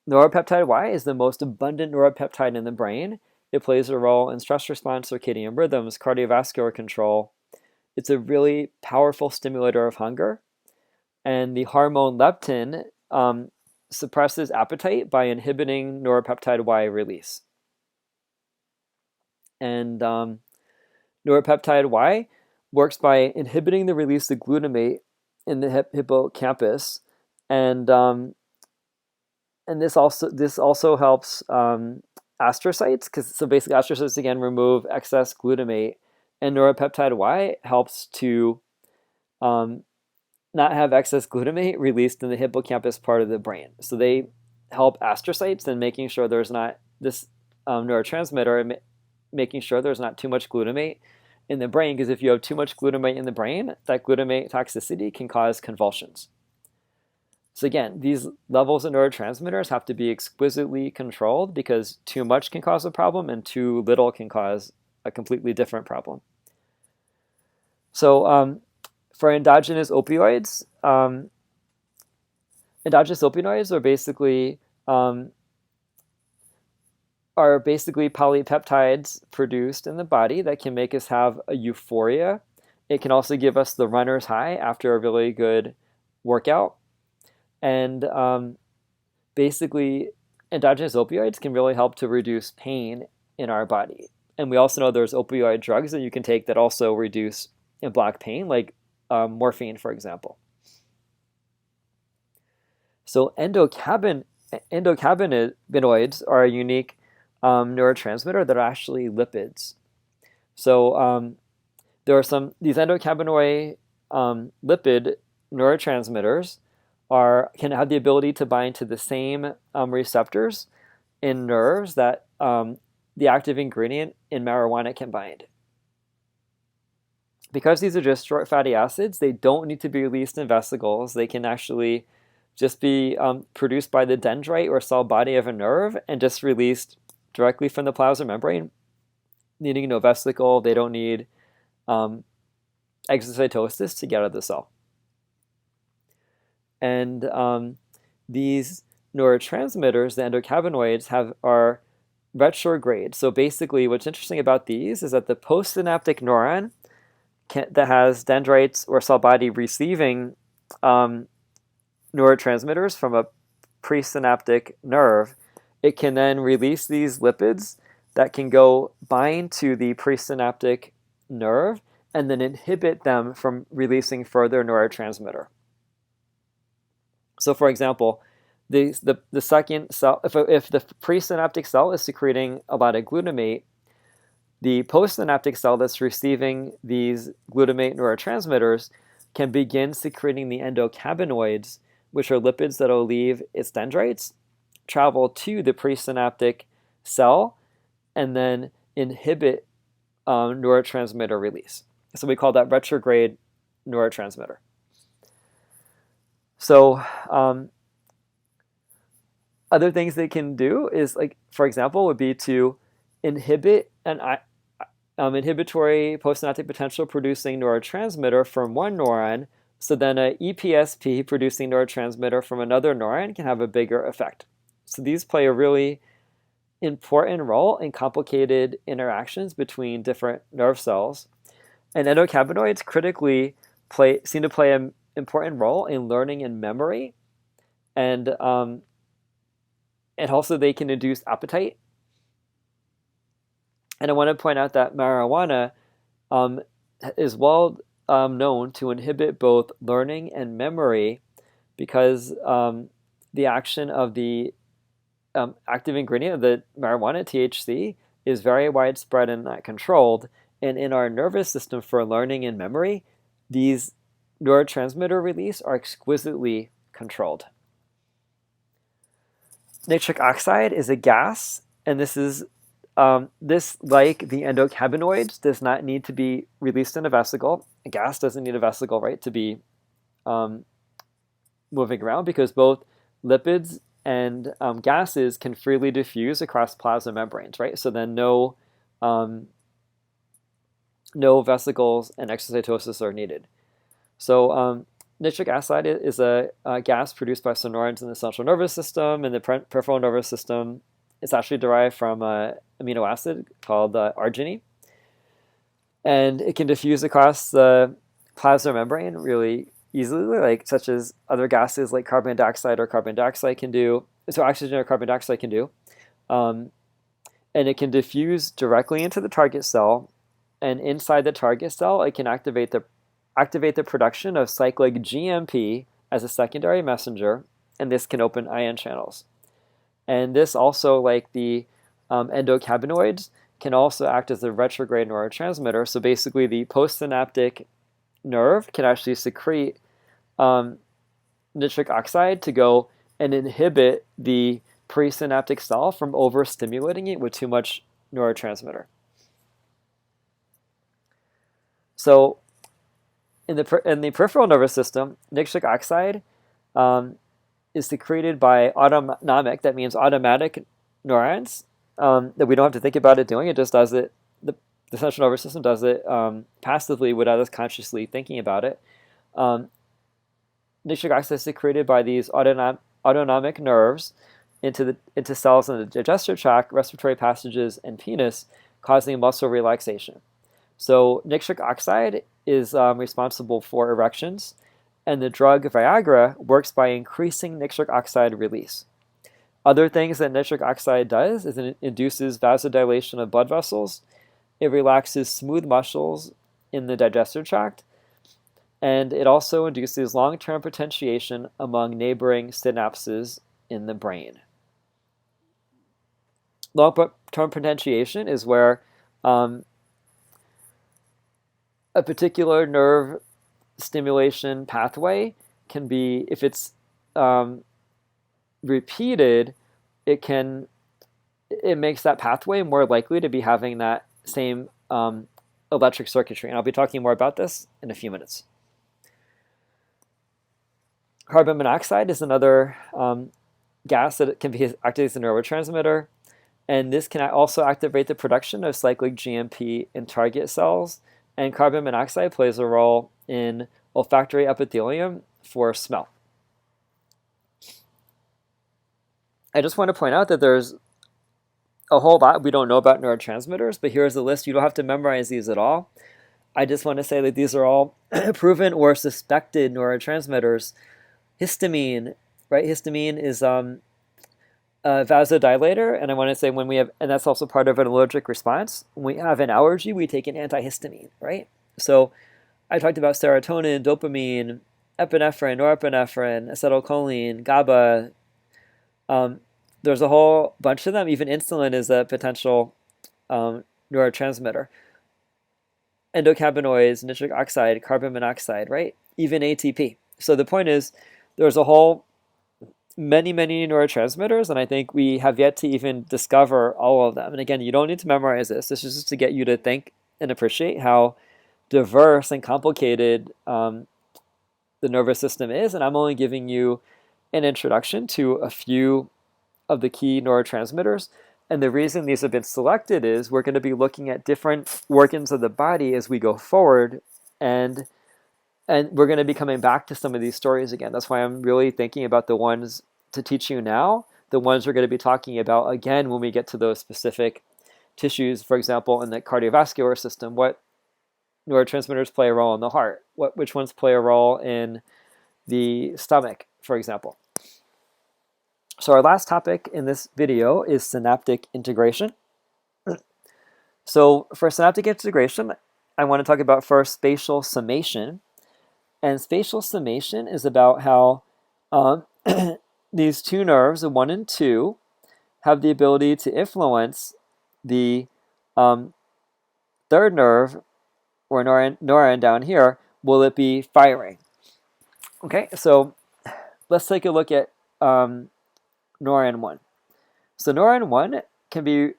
Neuropeptide Y is the most abundant neuropeptide in the brain. It plays a role in stress response, circadian rhythms, cardiovascular control. It's a really powerful stimulator of hunger. And the hormone leptin suppresses appetite by inhibiting neuropeptide Y release. And neuropeptide Y works by inhibiting the release of glutamate in the hippocampus, and this also helps astrocytes, because so basically astrocytes again remove excess glutamate, and neuropeptide Y helps to not have excess glutamate released in the hippocampus part of the brain. So they help astrocytes in making sure there's not this neurotransmitter, making sure there's not too much glutamate in the brain, because if you have too much glutamate in the brain, that glutamate toxicity can cause convulsions. So again, these levels of neurotransmitters have to be exquisitely controlled, because too much can cause a problem and too little can cause a completely different problem. So for endogenous opioids are basically polypeptides produced in the body that can make us have a euphoria. It can also give us the runner's high after a really good workout. And basically, endogenous opioids can really help to reduce pain in our body. And we also know there's opioid drugs that you can take that also reduce and block pain, like morphine, for example. So endocannabinoids are a unique neurotransmitter that are actually lipids. So there are these endocannabinoid lipid neurotransmitters can have the ability to bind to the same receptors in nerves that the active ingredient in marijuana can bind. Because these are just short fatty acids, they don't need to be released in vesicles. They can actually just be produced by the dendrite or cell body of a nerve and just released directly from the plasma membrane, needing no vesicle. They don't need exocytosis to get out of the cell. And these neurotransmitters, the endocannabinoids, are retrograde. So basically, what's interesting about these is that the postsynaptic neuron that has dendrites or cell body receiving neurotransmitters from a presynaptic nerve, it can then release these lipids that can go bind to the presynaptic nerve and then inhibit them from releasing further neurotransmitter. So, for example, the second cell, if the presynaptic cell is secreting a lot of glutamate, the postsynaptic cell that's receiving these glutamate neurotransmitters can begin secreting the endocannabinoids, which are lipids that will leave its dendrites, travel to the presynaptic cell, and then inhibit neurotransmitter release. So we call that retrograde neurotransmitter. So other things they can do is, like, for example, would be to inhibit an inhibitory postsynaptic potential producing neurotransmitter from one neuron, so then a EPSP producing neurotransmitter from another neuron can have a bigger effect. So these play a really important role in complicated interactions between different nerve cells. And endocannabinoids critically seem to play an important role in learning and memory. And also they can induce appetite. And I want to point out that marijuana is well known to inhibit both learning and memory, because the action of the active ingredient of the marijuana, THC, is very widespread and not controlled. And in our nervous system for learning and memory, these neurotransmitter release are exquisitely controlled. Nitric oxide is a gas, and this, like the endocannabinoids, does not need to be released in a vesicle. A gas doesn't need a vesicle, right, to be moving around, because both lipids and gases can freely diffuse across plasma membranes, right? So then no vesicles and exocytosis are needed. So nitric oxide is a gas produced by some neurons in the central nervous system and the peripheral nervous system. It's actually derived from an amino acid called arginine. And it can diffuse across the plasma membrane really easily, like such as other gases like carbon dioxide or carbon dioxide can do. So oxygen or carbon dioxide can do. And it can diffuse directly into the target cell. And inside the target cell, it can activate the production of cyclic GMP as a secondary messenger, and this can open ion channels. And this also, like the endocannabinoids, can also act as a retrograde neurotransmitter. So basically, the postsynaptic nerve can actually secrete nitric oxide to go and inhibit the presynaptic cell from overstimulating it with too much neurotransmitter. So in the peripheral nervous system, nitric oxide is secreted by autonomic, that means automatic neurons, that we don't have to think about it doing. It just does it. The central nervous system does it passively without us consciously thinking about it. Nitric oxide is secreted by these autonomic nerves into cells in the digestive tract, respiratory passages, and penis, causing muscle relaxation. So nitric oxide is responsible for erections, and the drug Viagra works by increasing nitric oxide release. Other things that nitric oxide does is it induces vasodilation of blood vessels, it relaxes smooth muscles in the digestive tract, and it also induces long-term potentiation among neighboring synapses in the brain. Long-term potentiation is where a particular nerve stimulation pathway can be, if it's repeated, it makes that pathway more likely to be having that same electric circuitry. And I'll be talking more about this in a few minutes. Carbon monoxide is another gas that can be activated as a neurotransmitter. And this can also activate the production of cyclic GMP in target cells. And carbon monoxide plays a role in olfactory epithelium for smell. I just want to point out that there's a whole lot we don't know about neurotransmitters, but here's a list. You don't have to memorize these at all. I just want to say that these are all proven or suspected neurotransmitters. Histamine, right? Histamine is a vasodilator, and I want to say and that's also part of an allergic response. When we have an allergy, we take an antihistamine, right? So I talked about serotonin, dopamine, epinephrine, norepinephrine, acetylcholine, GABA. There's a whole bunch of them. Even insulin is a potential neurotransmitter. Endocannabinoids, nitric oxide, carbon monoxide, right? Even ATP. So the point is, there's a whole many neurotransmitters, and I think we have yet to even discover all of them. And again, you don't need to memorize this. This is just to get you to think and appreciate how diverse and complicated the nervous system is. And I'm only giving you an introduction to a few of the key neurotransmitters. And the reason these have been selected is we're going to be looking at different organs of the body as we go forward, and we're going to be coming back to some of these stories again. That's why I'm really thinking about the ones to teach you now, the ones we're going to be talking about again when we get to those specific tissues. For example, in the cardiovascular system, what neurotransmitters play a role in the heart? Which ones play a role in the stomach, for example? So our last topic in this video is synaptic integration. So for synaptic integration, I want to talk about first spatial summation. And spatial summation is about how these two nerves, 1 and 2, have the ability to influence the third nerve, or neuron down here. Will it be firing? Okay, so let's take a look at neuron 1. So neuron 1 can be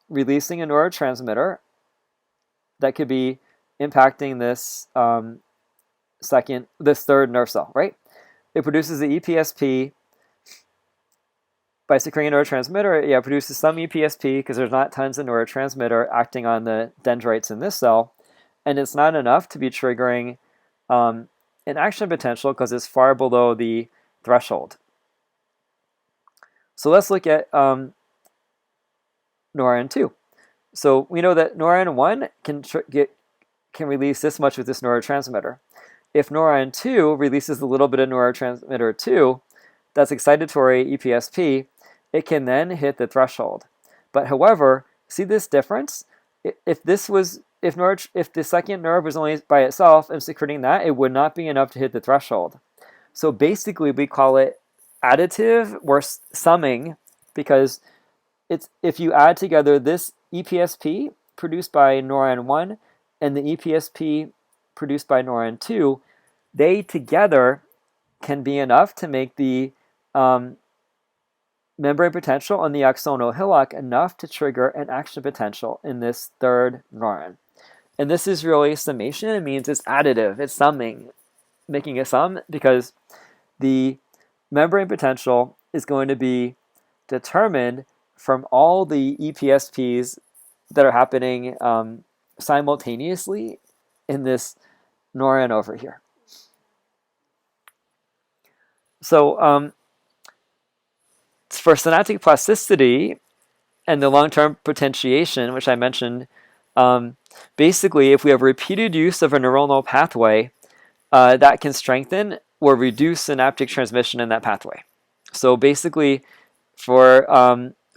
releasing a neurotransmitter that could be impacting this third nerve cell, right? It produces the EPSP by secreting a neurotransmitter. Yeah, it produces some EPSP because there's not tons of neurotransmitter acting on the dendrites in this cell, and it's not enough to be triggering an action potential because it's far below the threshold. So let's look at neuron 2. So we know that neuron 1 can release this much with this neurotransmitter. If neuron 2 releases a little bit of neurotransmitter 2, that's excitatory EPSP, it can then hit the threshold. But however, see this difference? If the second nerve was only by itself and secreting that, it would not be enough to hit the threshold. So basically, we call it additive or summing, because it's if you add together this EPSP produced by neuron 1 and the EPSP produced by neuron 2, they together can be enough to make the membrane potential on the axonal hillock enough to trigger an action potential in this third neuron. And this is really summation. It means it's additive, it's summing, making a sum, because the membrane potential is going to be determined from all the EPSPs that are happening simultaneously in this neuron over here. So for synaptic plasticity and the long-term potentiation, which I mentioned, basically if we have repeated use of a neuronal pathway, that can strengthen or reduce synaptic transmission in that pathway. So basically for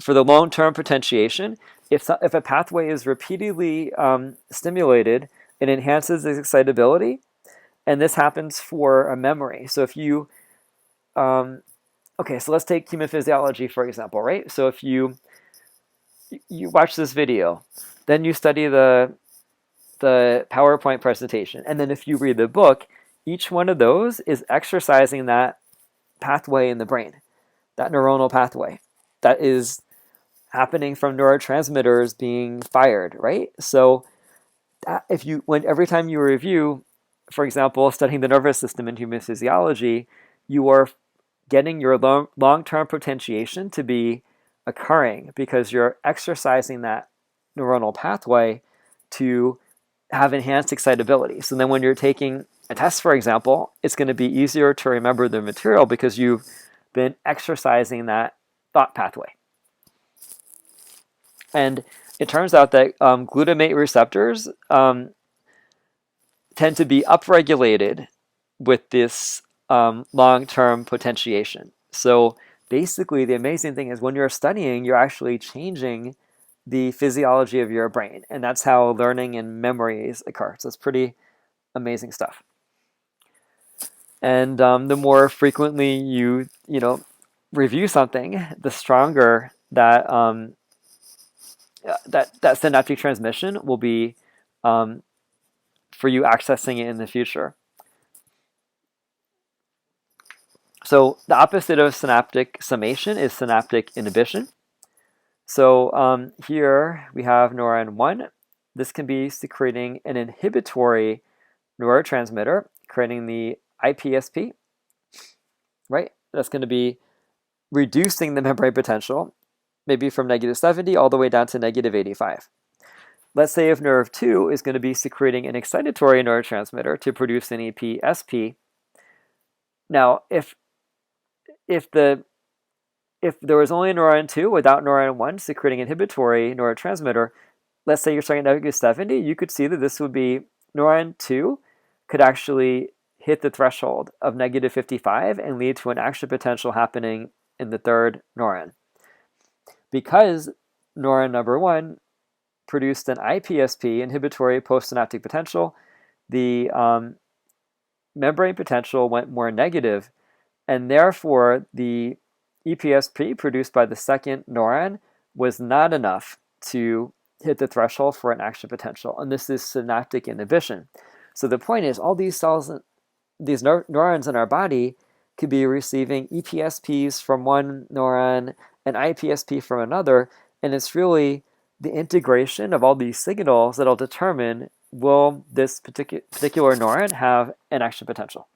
the long-term potentiation, if a pathway is repeatedly stimulated, it enhances its excitability, and this happens for a memory. So if you okay, so let's take human physiology, for example, right? So if you watch this video, then you study the PowerPoint presentation, and then if you read the book, each one of those is exercising that pathway in the brain, that neuronal pathway that is happening from neurotransmitters being fired, right? So every time you review, for example, studying the nervous system in human physiology, you are getting your long-term potentiation to be occurring because you're exercising that neuronal pathway to have enhanced excitability. So then when you're taking a test, for example, it's going to be easier to remember the material because you've been exercising that thought pathway. And it turns out that glutamate receptors tend to be upregulated with this long-term potentiation. So basically, the amazing thing is when you're studying, you're actually changing the physiology of your brain, and that's how learning and memories occur. So it's pretty amazing stuff. And the more frequently you review something, the stronger that that synaptic transmission will be for you accessing it in the future. So the opposite of synaptic summation is synaptic inhibition. So here we have neuron 1. This can be secreting an inhibitory neurotransmitter, creating the IPSP, right? That's going to be reducing the membrane potential, maybe from -70 all the way down to -85. Let's say if nerve 2 is going to be secreting an excitatory neurotransmitter to produce an EPSP. Now, if there was only a neuron 2 without neuron 1 secreting inhibitory neurotransmitter, let's say you're starting at -70, you could see that this would be neuron 2 could actually hit the threshold of -55 and lead to an action potential happening in the third neuron. Because neuron number 1 produced an IPSP, inhibitory postsynaptic potential, the membrane potential went more negative, and therefore the EPSP produced by the second neuron was not enough to hit the threshold for an action potential, and this is synaptic inhibition. So the point is, all these cells, these neurons in our body could be receiving EPSPs from one neuron and IPSP from another, and it's really the integration of all these signals that'll determine will this particular neuron have an action potential.